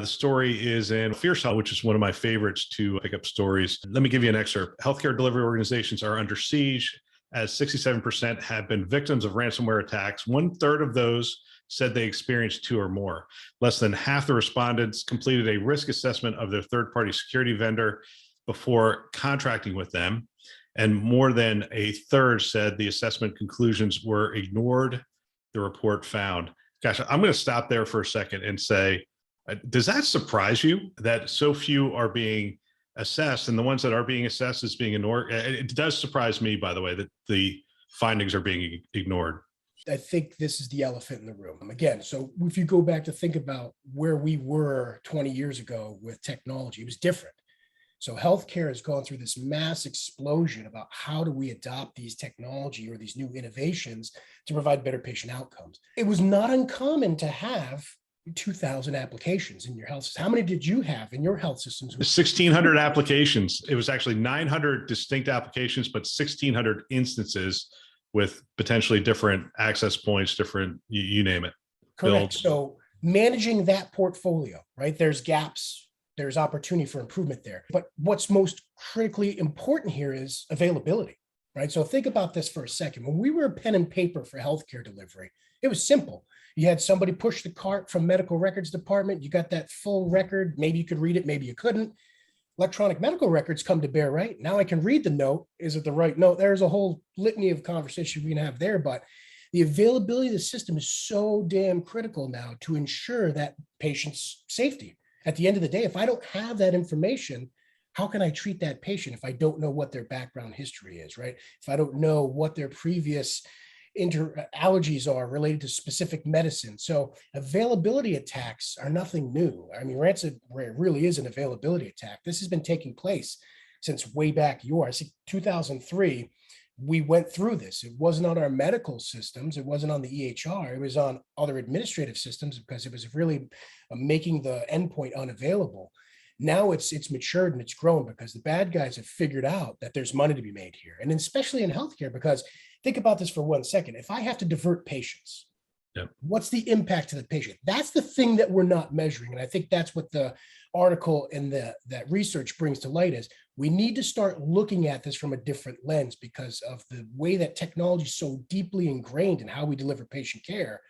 The story is in Fierce Health, which is one of my favorites to pick up stories. Let me give you an excerpt. Healthcare delivery organizations are under siege as 67% have been victims of ransomware attacks. 1/3 of those said they experienced two or more. Less than half the respondents completed a risk assessment of their third-party security vendor before contracting with them. And more than a third said the assessment conclusions were ignored, the report found. Gosh, I'm going to stop there for a second and say, does that surprise you that so few are being assessed, and the ones that are being assessed is being ignored? It does surprise me, by the way, that the findings are being ignored. I think this is the elephant in the room. Again, so if you go back to think about where we were 20 years ago with technology, it was different. So healthcare has gone through this mass explosion about how do we adopt these technology or these new innovations to provide better patient outcomes. It was not uncommon to have 2,000 applications in your health system. How many did you have in your health systems? 1,600 applications. It was actually 900 distinct applications, but 1,600 instances with potentially different access points, different, you name it. Correct. Builds. So managing that portfolio, right? There's gaps, there's opportunity for improvement there. But what's most critically important here is availability, right? So think about this for a second. When we were pen and paper for healthcare delivery, it was simple. You had somebody push the cart from medical records department. You got that full record. Maybe you could read it, maybe you couldn't. Electronic medical records come to bear, right? Now I can read the note. Is it the right note? There's a whole litany of conversation we can have there, but the availability of the system is so damn critical now to ensure that patient's safety. At the end of the day, if I don't have that information, how can I treat that patient if I don't know what their background history is, right? If I don't know what their previous allergies are related to specific medicine. So availability attacks are nothing new. I mean, ransomware really is an availability attack. This has been taking place since way back I think 2003. We went through this. It wasn't on our medical systems. It wasn't on the EHR. It was on other administrative systems because it was really making the endpoint unavailable. Now it's matured and it's grown because the bad guys have figured out that there's money to be made here. And especially in healthcare, because think about this for 1 second. If I have to divert patients, what's the impact to the patient? That's the thing that we're not measuring. And I think that's what the article and that research brings to light is we need to start looking at this from a different lens because of the way that technology is so deeply ingrained in how we deliver patient care.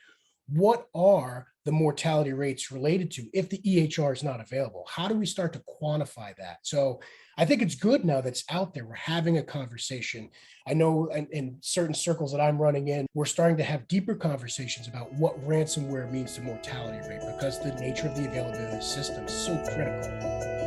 What are the mortality rates related to if the EHR is not available? How do we start to quantify that? So I think it's good now that's out there. We're having a conversation. I know in certain circles that I'm running in, we're starting to have deeper conversations about what ransomware means to mortality rate because the nature of the availability of the system is so critical.